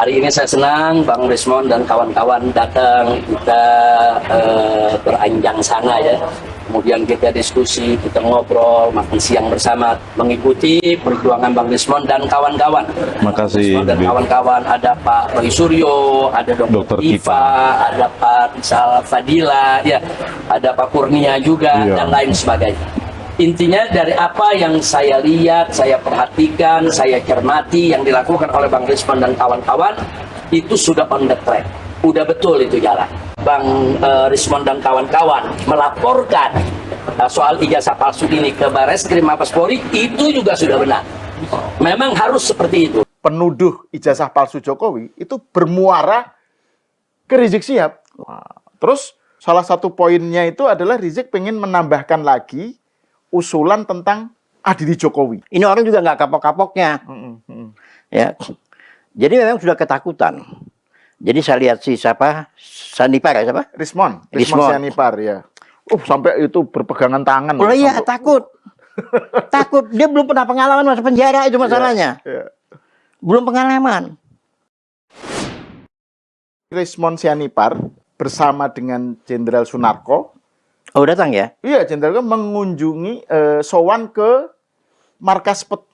Hari ini saya senang Bang Rismon dan kawan-kawan datang, kita beranjang sana ya. Kemudian kita diskusi, kita ngobrol, makan siang bersama, mengikuti perjuangan Bang Rismon dan kawan-kawan. Makasih. Dan kawan-kawan, ada Pak Roy Suryo, ada Dr. Iva, ada Pak Rizal Fadila, ya, ada Pak Kurnia juga, dan lain sebagainya. Intinya dari apa yang saya lihat, saya perhatikan, saya cermati yang dilakukan oleh Bang Rismon dan kawan-kawan, itu sudah on the track, udah betul itu jalan. Bang Rismon dan kawan-kawan melaporkan soal ijazah palsu ini ke Barreskrim Mabes Polri, itu juga sudah benar. Memang harus seperti itu. Penuduh ijazah palsu Jokowi itu bermuara ke Rizik Syihab. Terus salah satu poinnya itu adalah Rizik pengen menambahkan lagi usulan tentang adili Jokowi. Ini orang juga nggak kapok-kapoknya. Ya. Jadi memang sudah ketakutan. Jadi saya lihat si siapa? Sanipar ya siapa? Rismon Sianipar ya. Sampai itu berpegangan tangan. Oh iya, takut. Takut. Dia belum pernah pengalaman masuk penjara, itu masalahnya. Belum pengalaman. Rismon Sianipar bersama dengan Jenderal Sunarko. Oh, datang ya? Iya, Jenderal mengunjungi sowan ke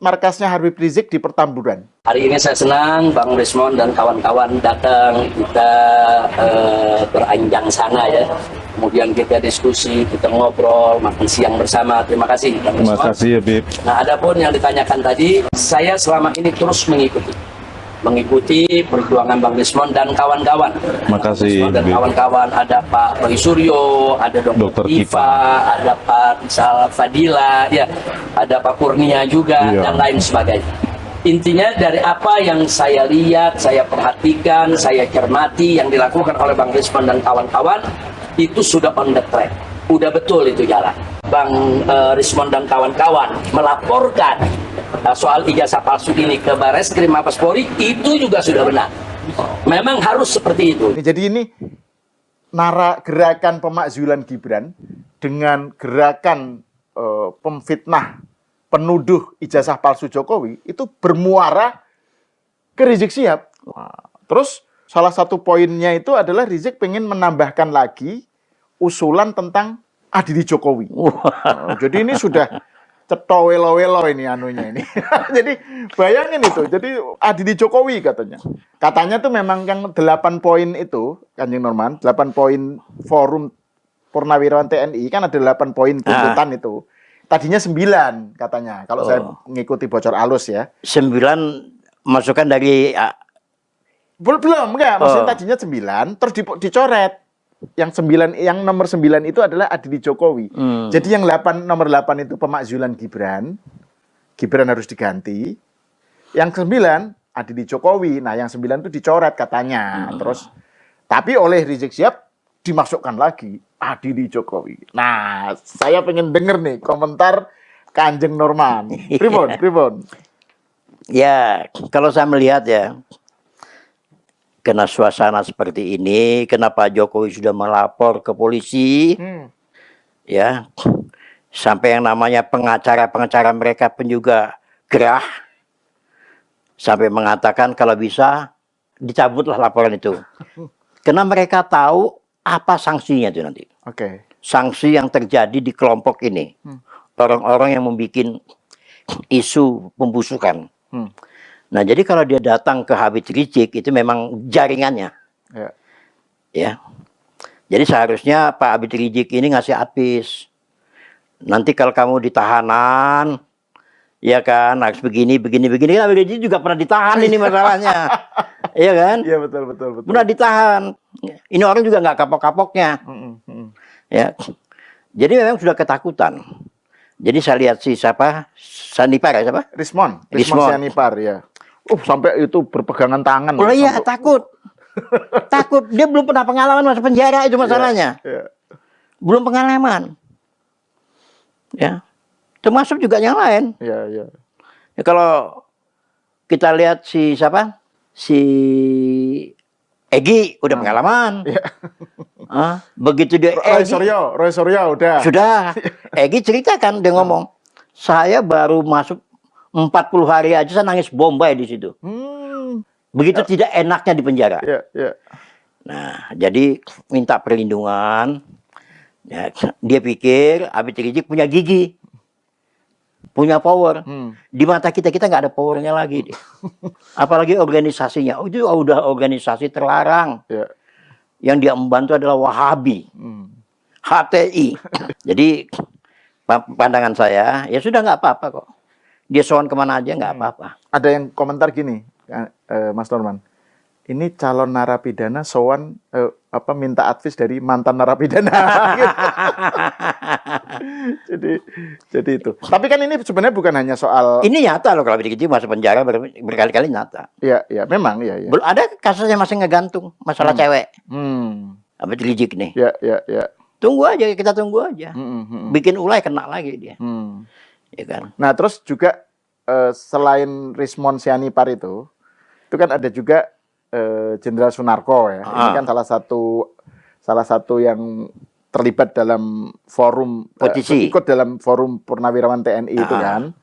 markasnya Habib Rizik di Petamburan. Hari ini saya senang Bang Rismon dan kawan-kawan datang, kita beranjang sana ya. Kemudian kita diskusi, kita ngobrol, makan siang bersama. Terima kasih Bang Rismon. Terima kasih Habib. Nah, adapun yang ditanyakan tadi, saya selama ini terus mengikuti perjuangan Bang Rismon dan kawan-kawan. Makasih. Dan kawan-kawan, ada Pak Roy Suryo, ada Dr. Iva, ada Pak Rizal Fadila, ya, ada Pak Kurnia juga, dan lain sebagainya. Intinya dari apa yang saya lihat, saya perhatikan, saya cermati yang dilakukan oleh Bang Rismon dan kawan-kawan, itu sudah on the track, udah betul itu jalan. Bang Rismon dan kawan-kawan melaporkan soal ijazah palsu ini ke Barreskrim Mabes Polri, itu juga sudah benar. Memang harus seperti itu. Jadi ini gerakan pemakzulan Gibran dengan gerakan pemfitnah, penuduh ijazah palsu Jokowi itu bermuara ke Rizik Syihab. Terus salah satu poinnya itu adalah Rizik pengen menambahkan lagi usulan tentang adili Jokowi. Jadi ini sudah ceto welo-welo ini anunya ini. Jadi bayangin itu. Jadi adili Jokowi katanya. Katanya tuh memang yang 8 poin itu, Kanjeng Norman, 8 poin forum Purnawirawan TNI kan ada 8 poin tuntutan itu. Tadinya 9 katanya. Kalau saya mengikuti bocor alus ya. 9 masukan dari belum enggak, maksudnya tadinya 9 terus dicoret. Yang nomor 9 itu adalah adili Jokowi. Jadi yang nomor 8 itu pemakzulan Gibran harus diganti. Yang 9 adili Jokowi. Nah, yang 9 itu dicoret katanya. Terus tapi oleh Rizik Syihab dimasukkan lagi adili Jokowi. Nah, saya pengen denger nih komentar Kanjeng Norman. Pripun? Ya, kalau saya melihat ya, kena suasana seperti ini, kenapa Jokowi sudah melapor ke polisi, ya, sampai yang namanya pengacara mereka pun juga gerah, sampai mengatakan kalau bisa dicabutlah laporan itu, karena mereka tahu apa sanksinya itu nanti. Sanksi yang terjadi di kelompok ini, orang-orang yang membuat isu pembusukan. Nah, jadi kalau dia datang ke Habib Rizik itu memang jaringannya. Ya. Jadi seharusnya Pak Habib Rizik ini ngasih advis. Nanti kalau kamu ditahanan, ya kan, harus begini. Habib Rizik juga pernah ditahan ini masalahnya. Iya kan? Iya, betul. Pernah ditahan. Ini orang juga nggak kapok-kapoknya. Ya. Jadi memang sudah ketakutan. Jadi saya lihat si siapa? Sanipar ya siapa? Rismon Sianipar ya. Sampai itu berpegangan tangan. Oh iya, takut. Takut. Dia belum pernah pengalaman masuk penjara, itu masalahnya. Belum pengalaman. Ya. Termasuk juga yang lain. Ya, kalau kita lihat si siapa? Si Egy udah pengalaman. Begitu dia Roy Suryo udah. Sudah. Egy ceritakan, dia ngomong, saya baru masuk 40 hari aja saya nangis Bombay di situ. Begitu tidak enaknya di penjara. Ya, ya. Nah, jadi minta perlindungan. Ya, dia pikir Habib Rizik punya gigi, punya power. Di mata kita nggak ada powernya lagi. Apalagi organisasinya. Oh, itu udah organisasi terlarang. Ya. Yang dia membantu adalah Wahabi, HTI. Jadi pandangan saya, ya sudah nggak apa-apa kok. Dia sowan kemana aja nggak apa-apa. Ada yang komentar gini, Mas Norman. Ini calon narapidana sowan minta advice dari mantan narapidana. jadi itu. Tapi kan ini sebenarnya bukan hanya soal. Ini nyata loh kalau Rizik masuk penjara berkali-kali nyata. Iya, iya, memang ya. Belum ada kasusnya masih ngegantung masalah cewek. Habib Rizik nih. Ya, ya, ya. Tunggu aja, kita tunggu aja. Bikin ulai kena lagi dia. Ya kan. Nah, terus juga selain Rismon Sianipar itu kan ada juga Jenderal Sunarko ya. Ini kan salah satu yang terlibat dalam forum petisi, ikut dalam forum Purnawirawan TNI itu kan.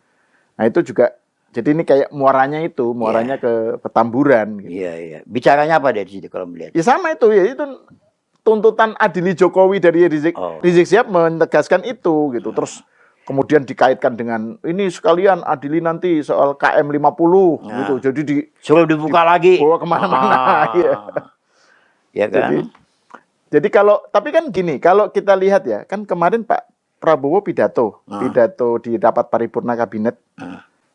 Nah, itu juga jadi ini kayak muaranya ke Petamburan gitu. Iya, iya. Bicaranya apa dari situ kalau melihat? Ya sama itu ya, itu tuntutan adili Jokowi dari Rizik Sihab menegaskan itu gitu. Terus kemudian dikaitkan dengan ini sekalian adili nanti soal KM 50 gitu. Jadi suruh dibuka lagi. Bawa kemana-mana. Ya kan? Jadi tapi kan gini, kalau kita lihat ya, kan kemarin Pak Prabowo pidato di rapat paripurna kabinet,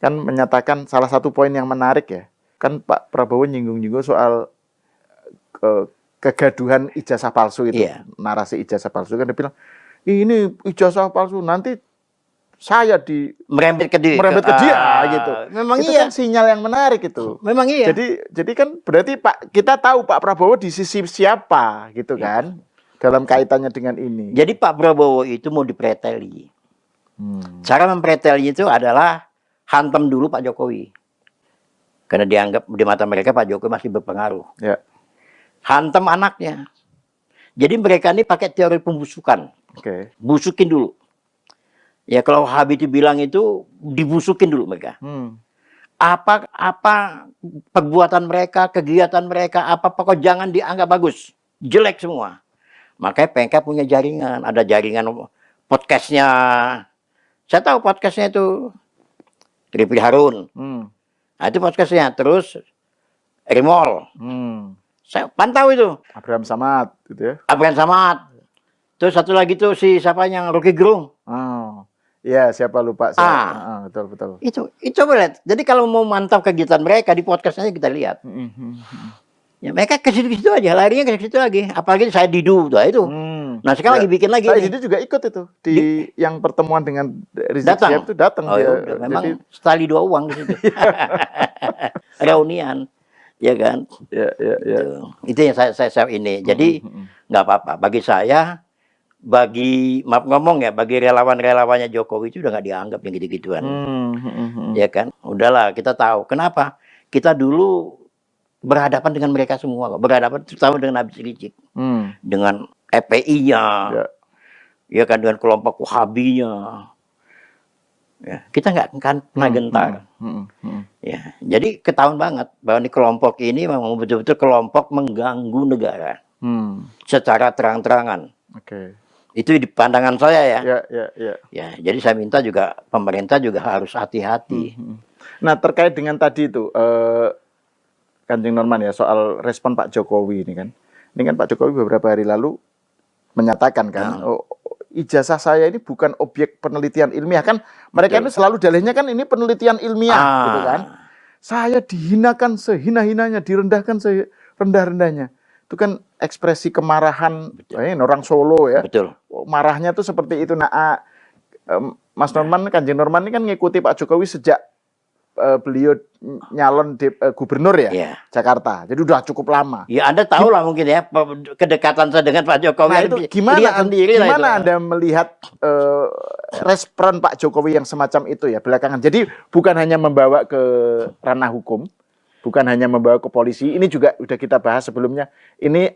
kan menyatakan salah satu poin yang menarik ya, kan Pak Prabowo nyinggung-nyinggung soal kegaduhan ijazah palsu itu, narasi ijazah palsu, kan dia bilang ini ijazah palsu nanti saya merembet ke dia gitu. Memang itu iya. Kan sinyal yang menarik itu. Memang iya. Jadi kan berarti kita tahu Pak Prabowo di sisi siapa gitu kan dalam kaitannya dengan ini. Jadi Pak Prabowo itu mau dipreteli. Cara mempreteli itu adalah hantam dulu Pak Jokowi. Karena dianggap di mata mereka Pak Jokowi masih berpengaruh. Ya. Hantam anaknya. Jadi mereka ini pakai teori pembusukan. Oke. Busukin dulu. Ya kalau Habib bilang itu dibusukin dulu mereka. Apa perbuatan mereka, kegiatan mereka, apa pokok jangan dianggap bagus, jelek semua. Makanya PK punya jaringan, ada jaringan podcastnya. Saya tahu podcastnya itu Rifki Harun. Nah, itu podcastnya. Terus Rimol. Saya pantau itu. Abraham Samad gitu ya. Abraham Samad. Terus satu lagi tuh si siapa yang Rocky Gerung. Iya, siapa lupa saya. Betul. Itu coba lihat. Jadi kalau mau mantap kegiatan mereka di podcastnya kita lihat. Ya mereka ke situ aja, larinya ke situ lagi. Apalagi saya Didu itu. Nah sekarang lagi bikin lagi. Saya Didu juga ikut itu di yang pertemuan dengan Rizik Sihab itu datang dia. Memang sekali dua uang di situ. Reunian, ya kan? Ya. Itu yang saya ini. Jadi nggak apa-apa. Bagi saya. Maaf ngomong ya, bagi relawan-relawannya Jokowi itu udah nggak dianggap yang gitu-gituan. Ya kan? Udahlah, kita tahu. Kenapa? Kita dulu berhadapan dengan mereka semua. Berhadapan terutama dengan Habib Rizik. Dengan FPI-nya. Ya kan? Dengan kelompok Wahabinya. Ya, kita nggak akan pernah gentar. Ya, jadi ketahuan banget bahwa di kelompok ini memang betul-betul kelompok mengganggu negara. Secara terang-terangan. Oke. Itu di pandangan saya ya. Ya. Jadi saya minta juga pemerintah juga harus hati-hati. Nah, terkait dengan tadi itu Kanjeng Norman ya soal respon Pak Jokowi ini kan. Ini kan Pak Jokowi beberapa hari lalu menyatakan kan, ijazah saya ini bukan objek penelitian ilmiah kan. Mereka ini selalu dalihnya kan ini penelitian ilmiah gitu kan. Saya dihinakan sehina-hinanya, direndahkan serendah-rendahnya. Itu kan ekspresi kemarahan orang Solo ya. Betul. Marahnya tuh seperti itu. Nah, Mas Norman, Kanjeng Norman ini kan ngikuti Pak Jokowi sejak beliau nyalon gubernur ya, Jakarta. Jadi udah cukup lama. Ya Anda tahu lah mungkin ya kedekatan saya dengan Pak Jokowi. Nah, itu gimana Anda melihat respon Pak Jokowi yang semacam itu ya belakangan. Jadi bukan hanya membawa ke ranah hukum, bukan hanya membawa ke polisi, ini juga udah kita bahas sebelumnya. Ini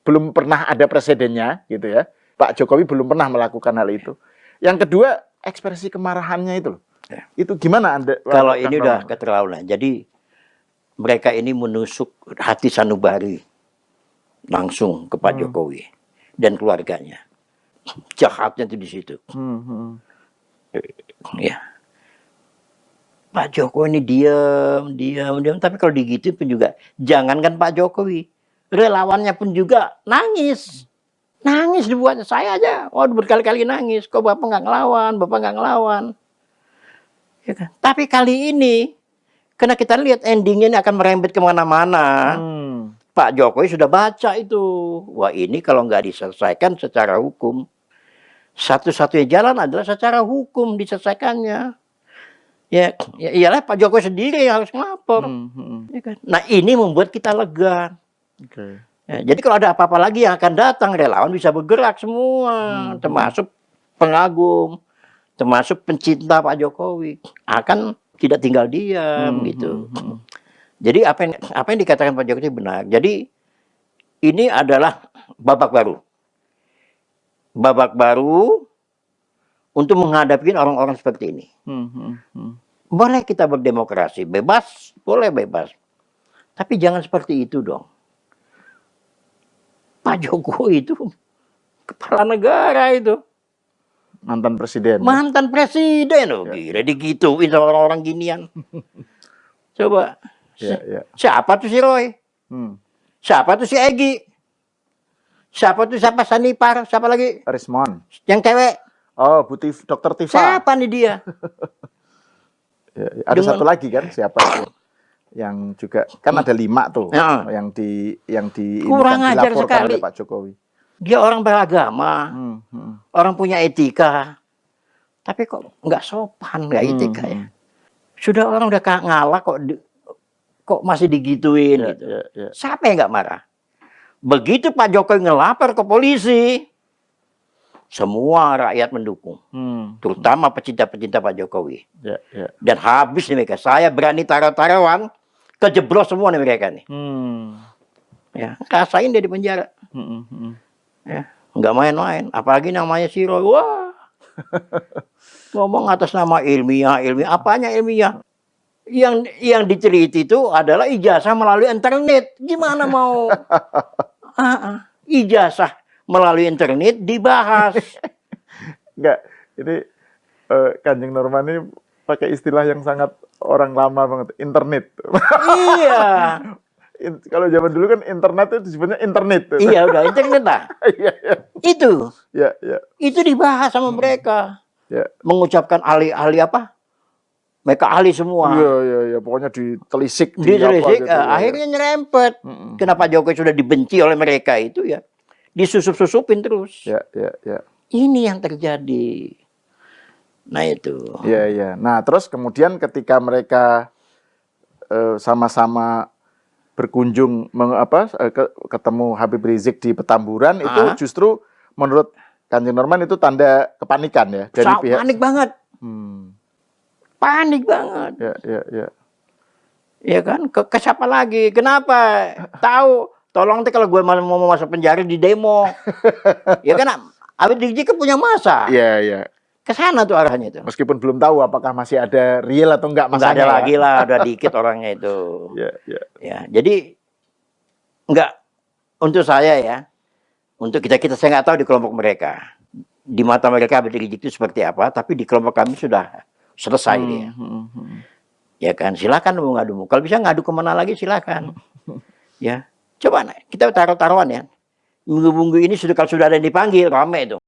belum pernah ada presidennya gitu ya. Pak Jokowi belum pernah melakukan hal itu. Yang kedua, ekspresi kemarahannya itu loh. Itu gimana Anda? Kalau ini udah keterlaluan. Jadi mereka ini menusuk hati sanubari langsung ke Pak Jokowi dan keluarganya. Jahatnya itu di situ. Ya. Pak Jokowi ini diam. Tapi kalau digituin pun juga, jangankan Pak Jokowi, relawannya pun juga nangis. Nangis dibuatnya, saya aja. Oh, berkali-kali nangis. Kok Bapak nggak ngelawan? Ya kan? Tapi kali ini, karena kita lihat endingnya ini akan merembet kemana-mana. Pak Jokowi sudah baca itu. Wah, ini kalau nggak diselesaikan secara hukum, satu-satunya jalan adalah secara hukum diselesaikannya. Ya iyalah Pak Jokowi sendiri yang harus ngelapor. Ya kan? Nah, ini membuat kita lega. Ya, jadi kalau ada apa-apa lagi yang akan datang, relawan bisa bergerak semua, termasuk pengagum, termasuk pencinta Pak Jokowi, akan tidak tinggal diam gitu. Jadi apa yang dikatakan Pak Jokowi benar. Jadi ini adalah babak baru untuk menghadapi orang-orang seperti ini. Boleh kita berdemokrasi, bebas, boleh bebas. Tapi jangan seperti itu dong. Pak Jokowi itu kepala negara itu. Mantan presiden. Mantan presiden loh, gila digituin sama orang-orang ginian. Coba. Siapa tuh si Roy? Siapa tuh si Egy? Siapa Sanipar? Siapa lagi? Rismon. Yang cewek. Oh, Dokter Tifa. Siapa nih dia? Ada satu lagi kan, siapa itu? Yang juga kan ada 5 tuh, yang di kurang ajar sekali oleh Pak Jokowi. Dia orang beragama, orang punya etika, tapi kok nggak sopan, nggak etika ya. Sudah orang udah ngalah kok masih digituin gitu. Siapa yang nggak marah? Begitu Pak Jokowi ngelapor ke polisi, semua rakyat mendukung, terutama pecinta-pecinta Pak Jokowi. Dan habis nih mereka, saya berani taruh-taruhan, kejeblos semua nih mereka nih. Ya, rasain dia di penjara. Ya, nggak main-main. Apalagi namanya si Roy. Wah, ngomong atas nama ilmiah. Apanya ilmiah? Yang diteliti itu adalah ijazah melalui internet. Gimana mau ijazah melalui internet dibahas? Enggak, ini Kanjeng Norman ini pakai istilah yang sangat orang lama banget, internet. Iya. Kalau zaman dulu kan internet itu disebutnya internet. Iya, udah internet lah. Itu. Itu dibahas sama mereka. Mengucapkan ahli-ahli apa? Mereka ahli semua. Iya. Pokoknya ditelisik. Ditelisik, akhirnya nyerempet. Kenapa Jokowi sudah dibenci oleh mereka itu ya? Disusup-susupin terus. Ini yang terjadi. Nah itu. Iya. Nah terus kemudian ketika mereka sama-sama berkunjung ketemu Habib Rizik di Petamburan, itu justru menurut Kanjeng Norman itu tanda kepanikan ya dari pihak. Panik banget. Panik banget. Ya kan? Ke siapa lagi? Kenapa? Tahu? Tolong kalau gue mau masuk penjara di demo. Ya kan? Habib Rizik kan punya masa. Iya. Ke sana tuh arahnya itu. Meskipun belum tahu apakah masih ada real atau enggak masanya. Enggak ada lagi lah, udah dikit orangnya itu. Ya, jadi enggak, untuk saya ya, untuk kita saya nggak tahu di kelompok mereka. Di mata mereka Habib Rizik itu seperti apa, tapi di kelompok kami sudah selesai dia. Ya kan, silakan mau ngadu. Kalau bisa ngadu kemana lagi silakan. Ya, coba kita taruh-taruhan ya. Minggu-minggu ini kalau sudah ada yang dipanggil, rame itu.